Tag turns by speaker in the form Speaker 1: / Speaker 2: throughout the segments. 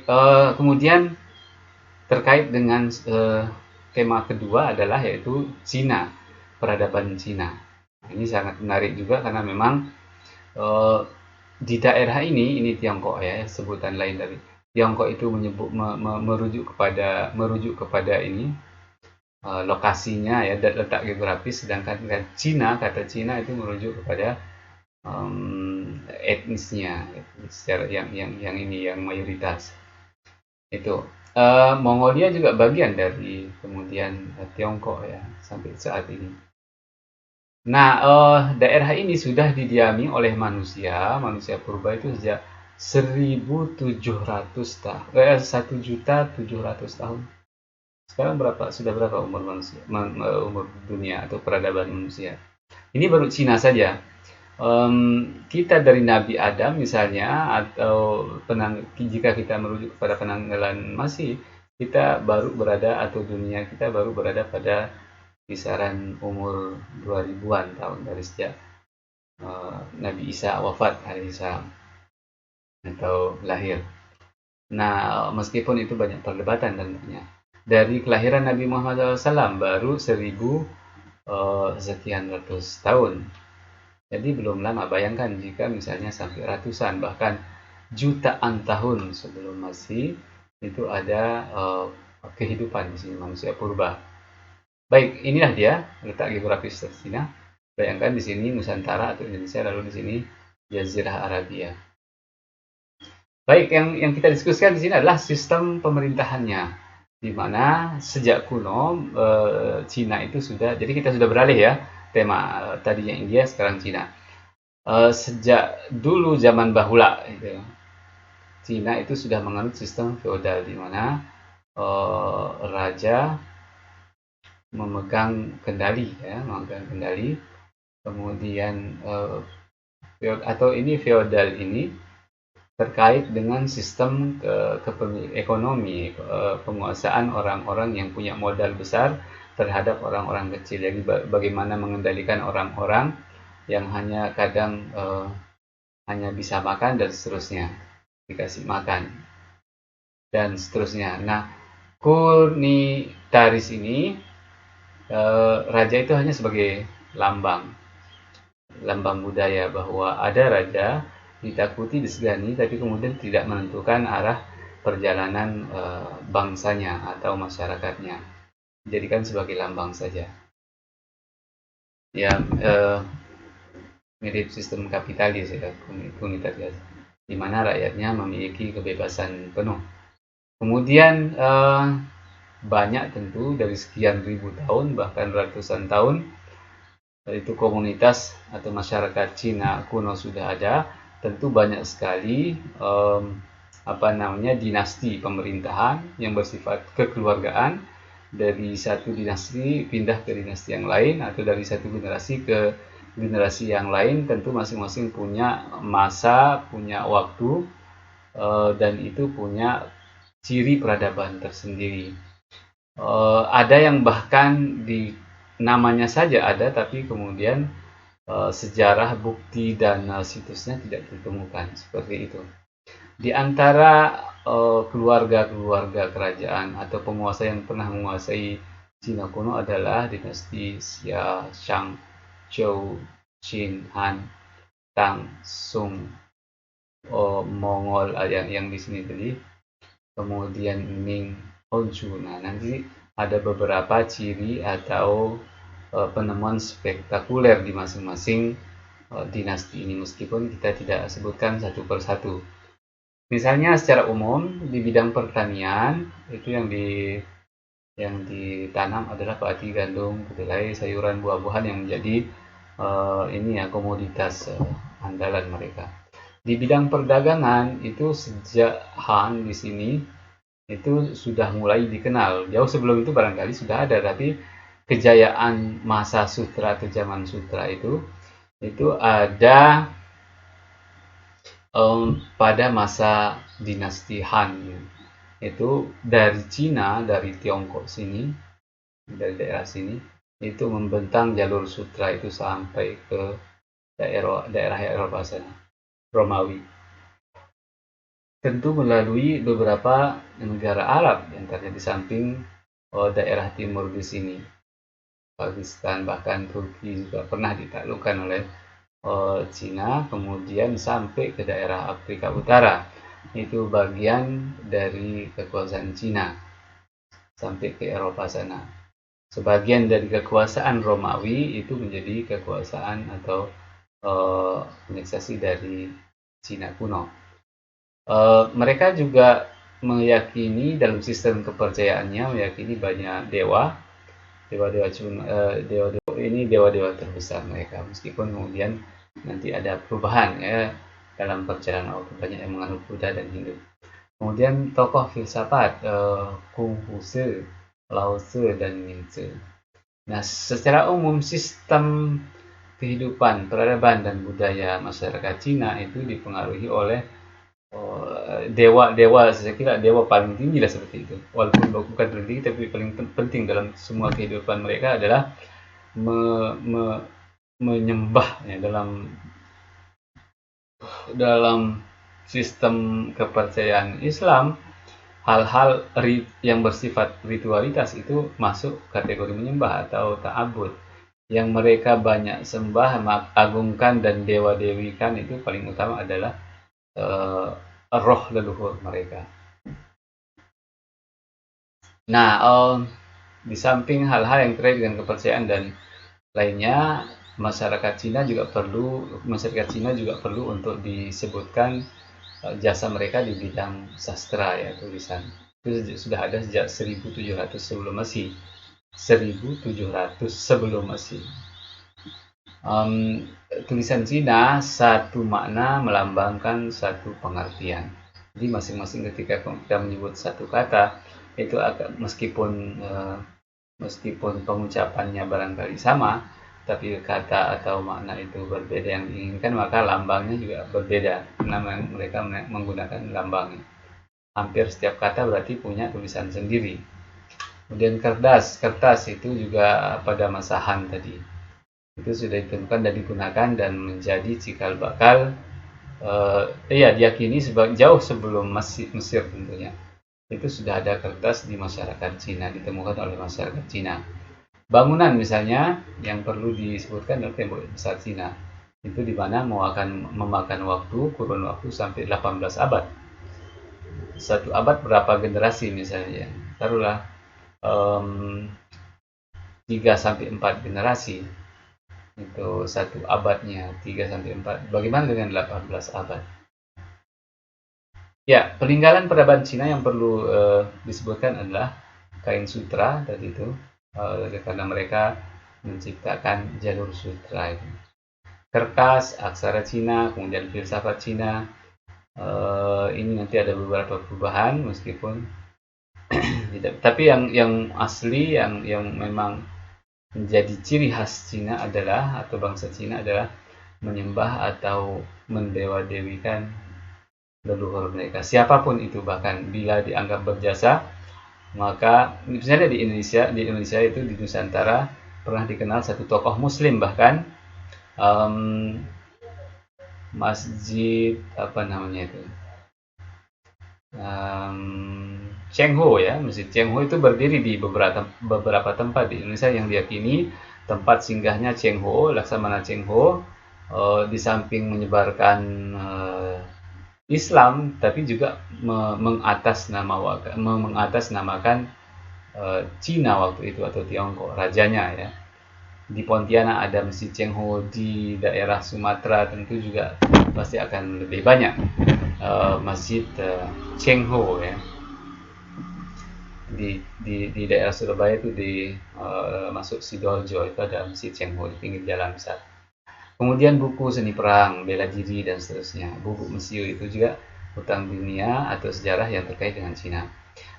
Speaker 1: Baik, kemudian terkait dengan tema kedua adalah yaitu Cina, peradaban Cina. Ini sangat menarik juga karena memang eh, di daerah ini Tiongkok ya, sebutan lain dari Tiongkok itu menyebut merujuk kepada ini lokasinya ya, letak geografis, sedangkan Cina, kata Cina itu merujuk kepada etnisnya, secara yang mayoritas itu. Mongolia juga bagian dari kemudian Tiongkok ya sampai saat ini. Nah, daerah ini sudah didiami oleh manusia purba itu sejak 1.700 tahun, 1.700.000 tahun. Sekarang berapa umur manusia, umur dunia atau peradaban manusia? Ini baru Cina saja. Kita dari Nabi Adam misalnya, atau jika kita merujuk kepada penanggalan Masih, kita baru berada, atau dunia kita baru berada pada kisaran umur 2000-an tahun dari sejak Nabi Isa wafat alaihissalam atau lahir. Nah, meskipun itu banyak perdebatan tentunya. Dari kelahiran Nabi Muhammad SAW baru 1000 sekian ratus tahun. Jadi belum lama, bayangkan jika misalnya sampai ratusan bahkan jutaan tahun sebelum Masih itu ada kehidupan di sini, manusia purba. Baik, inilah dia letak geografis Cina. Bayangkan di sini Nusantara atau Indonesia, lalu di sini Jazirah Arabia. Baik, yang kita diskusikan di sini adalah sistem pemerintahannya, di mana sejak kuno Cina itu sudah, jadi kita sudah beralih ya, tema tadinya India, sekarang Cina. Sejak dulu zaman bahula itu, Cina itu sudah menganut sistem feodal, di mana raja memegang kendali ya, kemudian atau ini feodal ini terkait dengan sistem ekonomi, penguasaan orang-orang yang punya modal besar terhadap orang-orang kecil. Jadi bagaimana mengendalikan orang-orang yang hanya kadang hanya bisa makan dan seterusnya, dikasih makan dan seterusnya. Nah, kunitaris ini raja itu hanya sebagai lambang budaya, bahwa ada raja ditakuti, disegani, tapi kemudian tidak menentukan arah perjalanan bangsanya atau masyarakatnya, dijadikan sebagai lambang saja. Ya, mirip sistem kapitalis ya, komunitas, di mana rakyatnya memiliki kebebasan penuh. Kemudian banyak tentu dari sekian ribu tahun bahkan ratusan tahun itu komunitas atau masyarakat Cina kuno sudah ada. Tentu banyak sekali dinasti pemerintahan yang bersifat kekeluargaan, dari satu dinasti pindah ke dinasti yang lain, atau dari satu generasi ke generasi yang lain. Tentu masing-masing punya masa, punya waktu, dan itu punya ciri peradaban tersendiri. Ada yang bahkan di namanya saja ada, tapi kemudian sejarah, bukti, dan situsnya tidak ditemukan, seperti itu. Di antara keluarga-keluarga kerajaan atau penguasa yang pernah menguasai Cina kuno adalah dinasti Xia, Shang, Zhou, Qin, Han, Tang, Sung, Mongol yang di sini tadi, kemudian Ming, Honshu. Nah, nanti ada beberapa ciri atau penemuan spektakuler di masing-masing dinasti ini, meskipun kita tidak sebutkan satu persatu. Misalnya secara umum di bidang pertanian itu yang ditanam adalah padi, gandum, kedelai, sayuran, buah-buahan yang menjadi komoditas andalan mereka. Di bidang perdagangan itu sejak Han di sini itu sudah mulai dikenal. Jauh sebelum itu barangkali sudah ada, tapi kejayaan masa sutra atau zaman sutra itu ada pada masa dinasti Han. Itu dari Cina, dari Tiongkok sini, dari daerah sini, itu membentang jalur sutra itu sampai ke daerah Eropa sana, Romawi. tentu melalui beberapa negara Arab, yang antaranya di samping daerah timur di sini, Pakistan, bahkan Turki juga pernah ditaklukkan oleh Cina, kemudian sampai ke daerah Afrika Utara. Itu bagian dari kekuasaan Cina sampai ke Eropa sana. Sebagian dari kekuasaan Romawi itu menjadi kekuasaan atau aneksasi dari Cina kuno. Mereka juga meyakini dalam sistem kepercayaannya meyakini banyak dewa, dewa-dewa dewa-dewa ini dewa-dewa terbesar mereka, meskipun kemudian nanti ada perubahan ya dalam perjalanan waktu, banyak yang menganut Buddha dan Hindu. Kemudian tokoh filsafat Konghucu, Lao Tzu, dan Nietzsche. Nah, secara umum sistem kehidupan, peradaban, dan budaya masyarakat Cina itu dipengaruhi oleh dewa-dewa. Saya kira dewa paling tinggi lah seperti itu. Walaupun bukan tertinggi, tapi paling penting dalam semua kehidupan mereka adalah menyembah ya, dalam sistem kepercayaan Islam. Hal-hal yang bersifat ritualitas itu masuk kategori menyembah atau ta'abud. Yang mereka banyak sembah, agungkan, dan dewa-dewikan itu paling utama adalah roh leluhur mereka. Nah, di samping hal-hal yang terkait dengan kepercayaan dan lainnya, masyarakat Cina juga perlu untuk disebutkan jasa mereka di bidang sastra ya, tulisan. Itu sudah ada sejak 1700 sebelum Masehi. 1700 sebelum Masehi. Tulisan Cina satu makna melambangkan satu pengertian. Jadi masing-masing ketika kita menyebut satu kata itu meskipun pengucapannya barangkali sama, tapi kata atau makna itu berbeda yang diinginkan, maka lambangnya juga berbeda. Karena mereka menggunakan lambang. Hampir setiap kata berarti punya tulisan sendiri. Kemudian kertas itu juga pada masa Han tadi. Itu sudah ditentukan dan digunakan dan menjadi cikal bakal diyakini jauh sebelum Mesir tentunya. Itu sudah ada kertas di masyarakat Cina, ditemukan oleh masyarakat Cina. Bangunan misalnya yang perlu disebutkan adalah tembok besar Cina. Itu di mana memakan kurun waktu sampai 18 abad. Satu abad berapa generasi misalnya? Taruhlah 3 sampai 4 generasi. Itu satu abadnya 3 sampai 4. Bagaimana dengan 18 abad? Ya, peninggalan peradaban Cina yang perlu disebutkan adalah kain sutra tadi itu. Karena mereka menciptakan jalur sutra itu. Kertas, aksara Cina, kemudian filsafat Cina. Ini nanti ada beberapa perubahan meskipun tapi yang asli yang memang menjadi ciri khas Cina adalah, atau bangsa Cina adalah, menyembah atau mendewa-dewikan leluhur mereka. Siapapun itu, bahkan bila dianggap berjasa, maka misalnya di Indonesia itu di Nusantara pernah dikenal satu tokoh Muslim, bahkan masjid apa namanya itu Cheng Ho ya, masjid Cheng Ho itu berdiri di beberapa tempat di Indonesia yang diyakini tempat singgahnya Cheng Ho, Laksamana Cheng Ho, di samping menyebarkan Islam, tapi juga mengatasnamakan Cina waktu itu, atau Tiongkok, rajanya ya. Di Pontianak ada Masjid Cheng Ho, di daerah Sumatera tentu juga pasti akan lebih banyak Masjid Cheng Ho ya. Di daerah Surabaya itu masuk Sidoarjo itu ada Masjid Cheng Ho di pinggir jalan besar. Kemudian buku seni perang, bela diri, dan seterusnya. Buku Mesir itu juga hutang dunia atau sejarah yang terkait dengan Cina.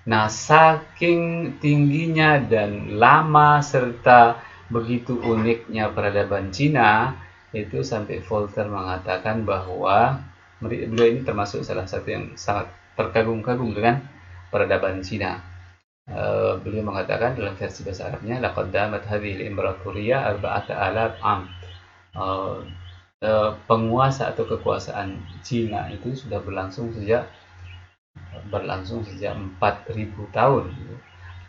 Speaker 1: Nah, saking tingginya dan lama serta begitu uniknya peradaban Cina, itu sampai Voltaire mengatakan bahwa beliau ini termasuk salah satu yang sangat terkagum-kagum dengan peradaban Cina. Beliau mengatakan dalam versi bahasa Arabnya, laqad damat hadhihi al-imperatoriyah arba'ata alaf am. Penguasa atau kekuasaan Cina itu sudah berlangsung sejak berlangsung sejak 4.000 tahun gitu,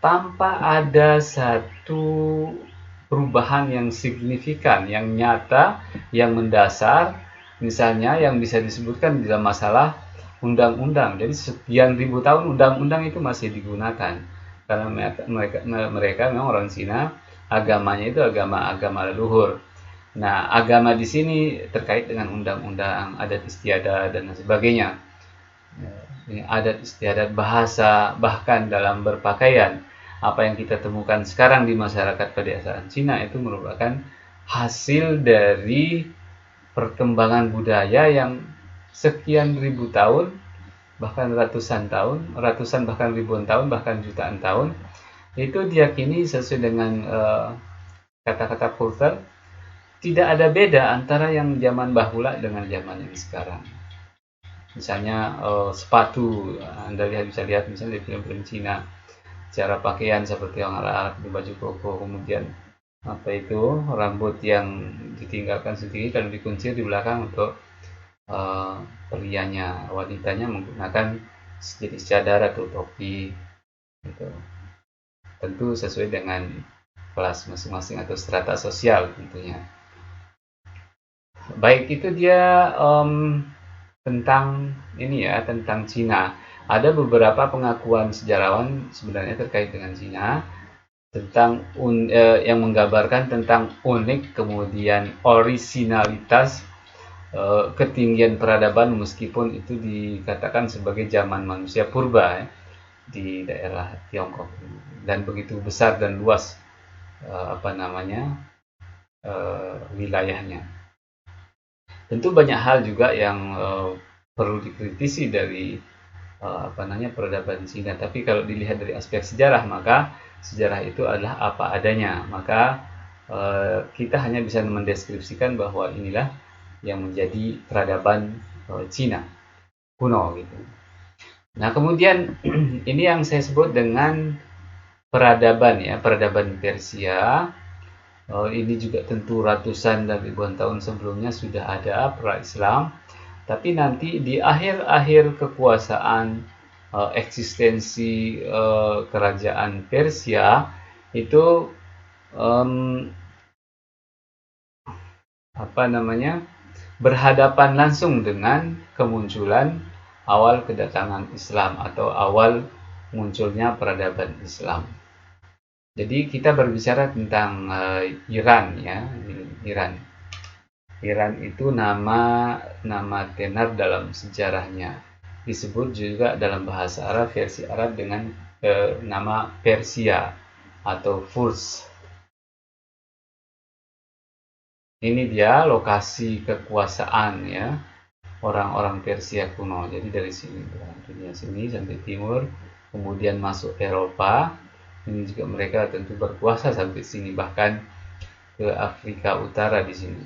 Speaker 1: tanpa ada satu perubahan yang signifikan, yang nyata, yang mendasar, misalnya yang bisa disebutkan dalam masalah undang-undang. Jadi sekian ribu tahun undang-undang itu masih digunakan karena mereka memang orang Cina, agamanya itu agama leluhur. Nah, agama di sini terkait dengan undang-undang, adat istiadat dan sebagainya. Adat istiadat, bahasa, bahkan dalam berpakaian. Apa yang kita temukan sekarang di masyarakat pedesaan Cina itu merupakan hasil dari perkembangan budaya yang sekian ribu tahun, bahkan ratusan bahkan ribuan tahun, bahkan jutaan tahun, itu diyakini sesuai dengan kata-kata Coulter, tidak ada beda antara yang zaman bahula dengan zaman yang sekarang. Misalnya sepatu, Anda bisa lihat misalnya di film-film Cina, cara pakaian seperti orang Arab, di baju koko, kemudian apa itu rambut yang ditinggalkan sendiri kalau dikuncir di belakang untuk prianya, wanitanya menggunakan jenis cadar atau topi gitu. Tentu sesuai dengan kelas masing-masing atau strata sosial tentunya. Baik, itu dia tentang ini ya, tentang Cina. Ada beberapa pengakuan sejarawan sebenarnya terkait dengan Cina tentang yang menggambarkan tentang unik, kemudian orisinalitas, ketinggian peradaban, meskipun itu dikatakan sebagai zaman manusia purba ya, di daerah Tiongkok, dan begitu besar dan luas wilayahnya. Tentu banyak hal juga yang perlu dikritisi dari peradaban Cina. Tapi kalau dilihat dari aspek sejarah, maka sejarah itu adalah apa adanya. Maka kita hanya bisa mendeskripsikan bahwa inilah yang menjadi peradaban Cina kuno gitu. Nah, kemudian ini yang saya sebut dengan peradaban ya, peradaban Persia. Ini juga tentu ratusan dan ribuan tahun sebelumnya sudah ada pra-Islam, tapi nanti di akhir-akhir kekuasaan eksistensi kerajaan Persia itu berhadapan langsung dengan kemunculan awal kedatangan Islam atau awal munculnya peradaban Islam. Jadi kita berbicara tentang Iran ya, Iran. Iran itu nama tenar dalam sejarahnya. Disebut juga dalam bahasa Arab, versi Arab dengan nama Persia atau Furs. Ini dia lokasi kekuasaan ya orang-orang Persia kuno. Jadi dari sini, dunia sini sampai timur, kemudian masuk Eropa. Ini juga mereka tentu berkuasa sampai sini, bahkan ke Afrika Utara di sini.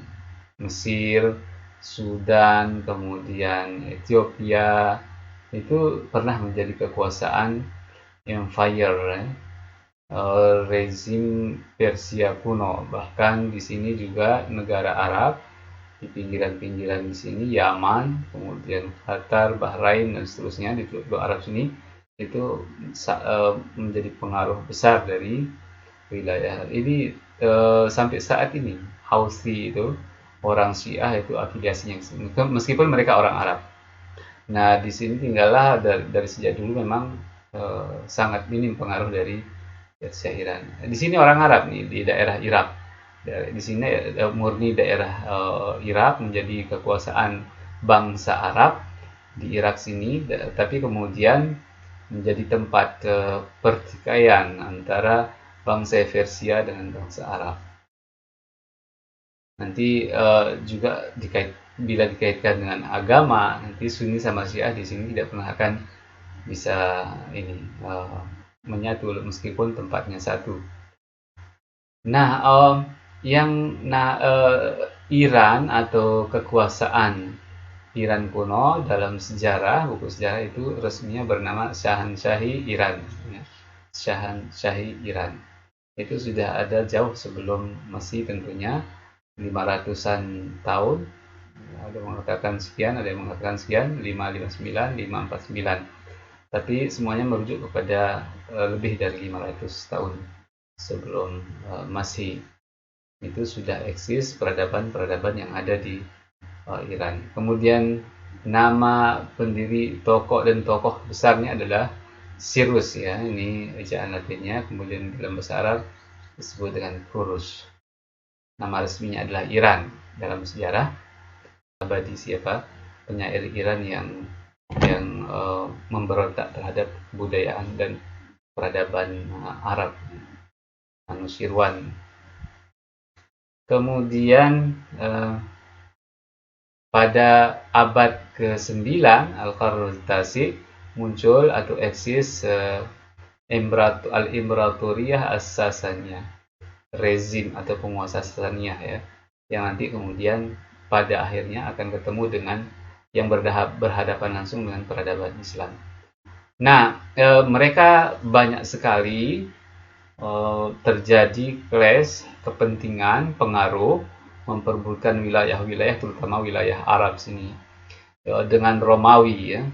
Speaker 1: Mesir, Sudan, kemudian Ethiopia itu pernah menjadi kekuasaan empire rezim Persia kuno. Bahkan di sini juga negara Arab di pinggiran-pinggiran di sini, Yaman, kemudian Qatar, Bahrain dan seterusnya di Teluk Arab sini itu menjadi pengaruh besar dari wilayah ini sampai saat ini. Houthi itu orang Syiah itu afiliasinya meskipun mereka orang Arab. Nah, di sini tinggallah dari sejak dulu memang sangat minim pengaruh dari Persia Iran. Di sini orang Arab nih di daerah Irak. Di sini murni daerah Irak menjadi kekuasaan bangsa Arab di Irak sini, tapi kemudian menjadi tempat pertikaian antara bangsa Persia dengan bangsa Arab. Nanti juga bila dikaitkan dengan agama, nanti Sunni sama Syiah di sini tidak pernah akan bisa menyatu meskipun tempatnya satu. Nah, Iran atau kekuasaan Iran kuno dalam sejarah, buku sejarah itu resminya bernama Shahanshahi Iran. Shahanshahi Iran. Itu sudah ada jauh sebelum Masehi tentunya, 500-an tahun. Ada yang mengatakan sekian, ada yang mengatakan sekian, 559, 549. tapi semuanya merujuk kepada lebih dari 500 tahun sebelum Masehi. Itu sudah eksis peradaban-peradaban yang ada di Iran. Kemudian nama pendiri tokoh dan tokoh besarnya adalah Cyrus ya, ini ejaan Latinnya. Kemudian dalam bahasa Arab disebut dengan Kurus. Nama resminya adalah Iran. Dalam sejarah abadi siapa penyair Iran yang memberontak terhadap kebudayaan dan peradaban Arab, Anushirwan. Kemudian pada abad ke-9 Al-Qarn Tasi muncul atau eksis Al-Imperatoriyah As-Sasaniyah, rezim atau penguasa Sasaniyah ya, yang nanti kemudian pada akhirnya akan ketemu dengan yang berhadapan langsung dengan peradaban Islam. Nah, mereka banyak sekali terjadi clash kepentingan, pengaruh, memperebutkan wilayah-wilayah, terutama wilayah Arab sini dengan Romawi ya,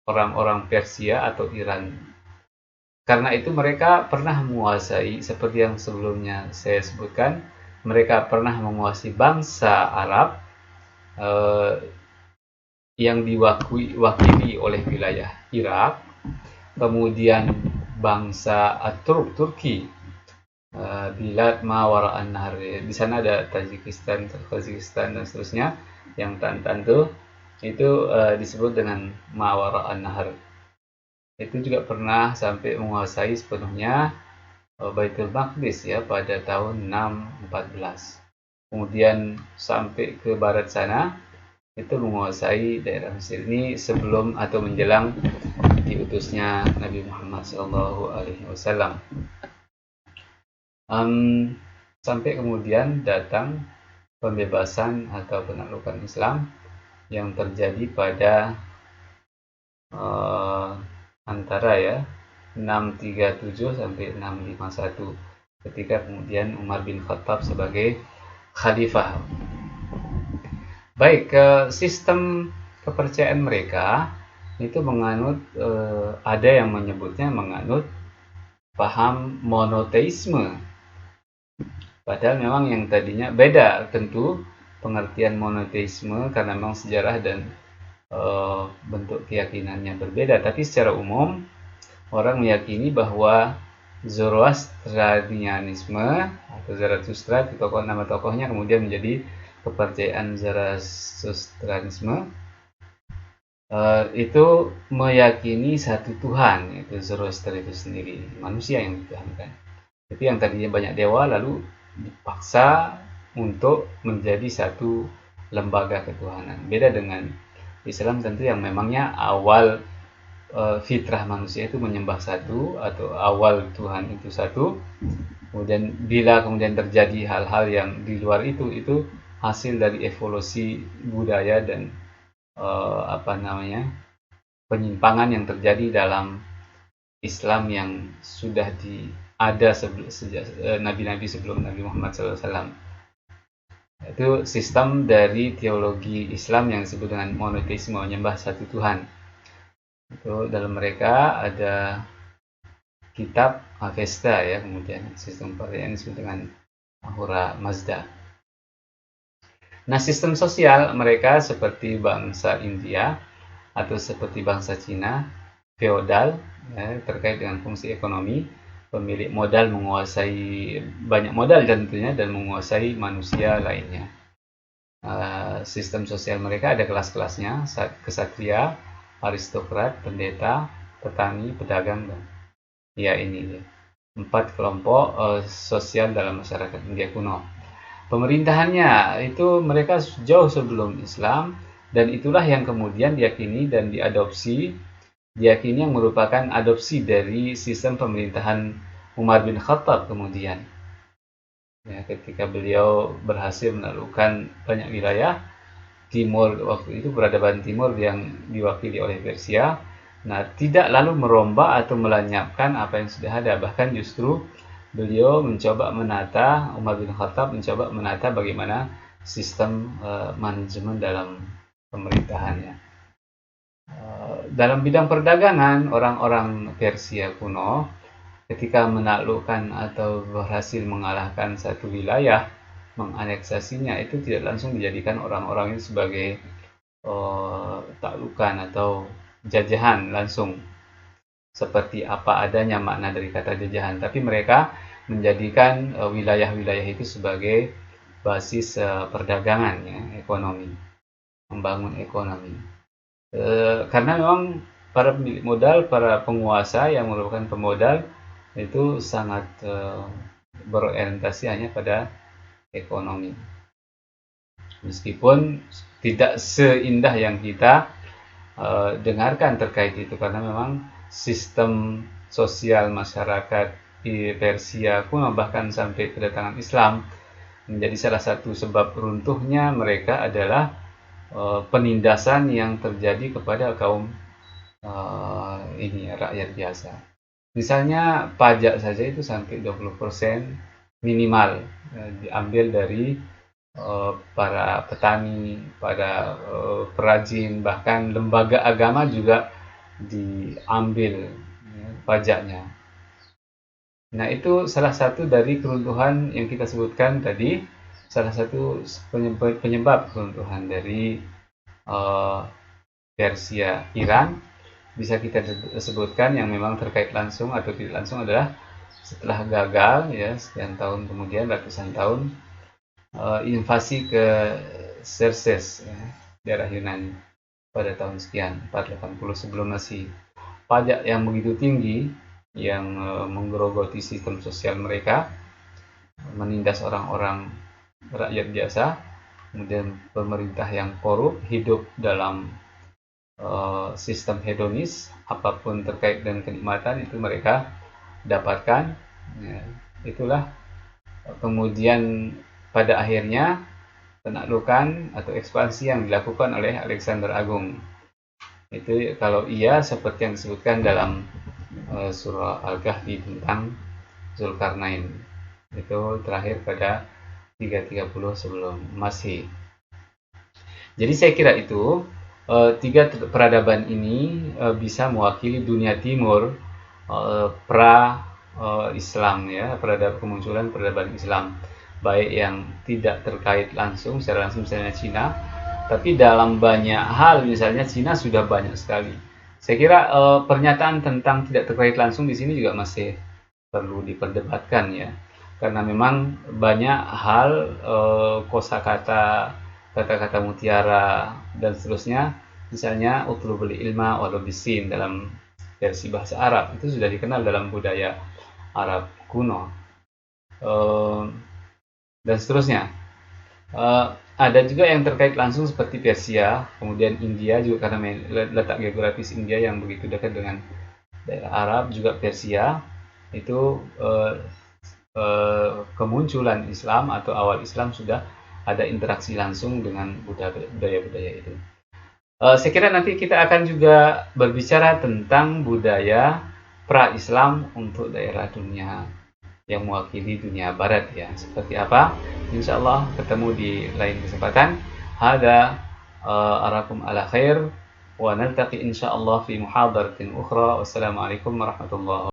Speaker 1: orang-orang Persia atau Iran. Karena itu mereka pernah menguasai, seperti yang sebelumnya saya sebutkan, mereka pernah menguasai bangsa Arab yang diwakili oleh wilayah Irak, kemudian bangsa Turki, Bilad Mawara An-Nahar. Di sana ada Tajikistan, Kyrgyzstan dan seterusnya. Yang tentu itu disebut dengan Mawara An-Nahar. Itu juga pernah sampai menguasai sepenuhnya Baitul Maqdis ya pada tahun 614. Kemudian sampai ke barat sana itu menguasai daerah Mesir. Ini sebelum atau menjelang diutusnya Nabi Muhammad SAW. Sampai kemudian datang pembebasan atau penaklukan Islam yang terjadi pada antara ya 637 sampai 651 ketika kemudian Umar bin Khattab sebagai khalifah. Baik, sistem kepercayaan mereka itu menganut ada yang menyebutnya menganut paham monoteisme. Padahal memang yang tadinya beda tentu pengertian monoteisme karena memang sejarah dan bentuk keyakinannya berbeda, tapi secara umum orang meyakini bahwa Zoroastrianisme atau Zarathustra, nama tokohnya kemudian menjadi kepercayaan Zoroastrianisme, itu meyakini satu Tuhan, yaitu Zoroaster itu sendiri, manusia yang dituhankan. Jadi yang tadinya banyak dewa lalu dipaksa untuk menjadi satu lembaga ketuhanan. Beda dengan Islam tentu yang memangnya awal fitrah manusia itu menyembah satu atau awal Tuhan itu satu. Kemudian bila kemudian terjadi hal-hal yang di luar itu hasil dari evolusi budaya dan penyimpangan yang terjadi dalam Islam yang sudah ada sejak nabi-nabi sebelum Nabi Muhammad SAW. Itu sistem dari teologi Islam yang disebut dengan monoteisme, menyembah satu Tuhan. Itu dalam mereka ada kitab Avesta ya, kemudian sistem percayaan disebut dengan Ahura Mazda. Nah, sistem sosial mereka seperti bangsa India atau seperti bangsa Cina, feodal ya, terkait dengan fungsi ekonomi, pemilik modal menguasai banyak modal tentunya dan menguasai manusia lainnya. Sistem sosial mereka ada kelas-kelasnya, kesatria, aristokrat, pendeta, petani, pedagang, dan ya ini 4 kelompok sosial dalam masyarakat India kuno. Pemerintahannya itu mereka jauh sebelum Islam, dan itulah yang kemudian diyakini dan diyakini yang merupakan adopsi dari sistem pemerintahan Umar bin Khattab kemudian. Ya, ketika beliau berhasil menaklukkan banyak wilayah timur, waktu itu peradaban timur yang diwakili oleh Persia. Nah, tidak lalu merombak atau melenyapkan apa yang sudah ada, bahkan justru beliau mencoba menata, Umar bin Khattab mencoba menata bagaimana sistem manajemen dalam pemerintahannya. dalam bidang perdagangan, orang-orang Persia kuno ketika menaklukkan atau berhasil mengalahkan satu wilayah, menganeksasinya, itu tidak langsung dijadikan orang-orang itu sebagai taklukan atau jajahan langsung seperti apa adanya makna dari kata jajahan, tapi mereka menjadikan wilayah-wilayah itu sebagai basis perdagangan, ya, ekonomi, membangun ekonomi. Karena memang para pemilik modal, para penguasa yang merupakan pemodal itu sangat berorientasi hanya pada ekonomi. Meskipun tidak seindah yang kita dengarkan terkait itu, karena memang sistem sosial masyarakat di Persia kuno bahkan sampai kedatangan Islam menjadi salah satu sebab runtuhnya mereka adalah penindasan yang terjadi kepada kaum rakyat biasa. Misalnya pajak saja itu sampai 20% minimal diambil dari para petani, para perajin, bahkan lembaga agama juga diambil, ya, pajaknya. Nah, itu salah satu dari keruntuhan yang kita sebutkan tadi, salah satu penyebab keruntuhan dari Persia Iran. Bisa kita sebutkan yang memang terkait langsung atau tidak langsung adalah setelah gagal, ya, sekian tahun kemudian, ratusan tahun, invasi ke Xerxes, ya, daerah Yunani pada tahun sekian 480 sebelum Masehi. Pajak yang begitu tinggi yang menggerogoti sistem sosial mereka, menindas orang-orang rakyat biasa, kemudian pemerintah yang korup, hidup dalam sistem hedonis, apapun terkait dengan kenikmatan itu mereka dapatkan, ya. Itulah kemudian pada akhirnya penaklukan atau ekspansi yang dilakukan oleh Alexander Agung. Itu kalau iya seperti yang disebutkan dalam surah Al-Kahfi tentang Zulkarnain, itu terakhir pada 330 sebelum Masehi. Jadi saya kira itu tiga peradaban ini bisa mewakili dunia timur pra Islam, ya, kemunculan peradaban Islam, baik yang tidak terkait langsung secara langsung misalnya Cina, tapi dalam banyak hal misalnya Cina sudah banyak sekali. Saya kira pernyataan tentang tidak terkait langsung di sini juga masih perlu diperdebatkan, ya, karena memang banyak hal kosakata, kata-kata mutiara dan seterusnya, misalnya utlubul ilma walau bisin dalam versi bahasa Arab, itu sudah dikenal dalam budaya Arab kuno, dan seterusnya. Ada juga yang terkait langsung seperti Persia, kemudian India juga karena letak geografis India yang begitu dekat dengan daerah Arab, juga Persia itu kemunculan Islam atau awal Islam sudah ada interaksi langsung dengan budaya-budaya itu. Saya kira nanti kita akan juga berbicara tentang budaya pra-Islam untuk daerah dunia yang mewakili dunia barat, ya, seperti apa. Insya Allah ketemu di lain kesempatan. Hada arakum ala khair wa naltaqi insya Allah fi muhadaratin ukhra. Wassalamualaikum warahmatullahi wabarakatuh.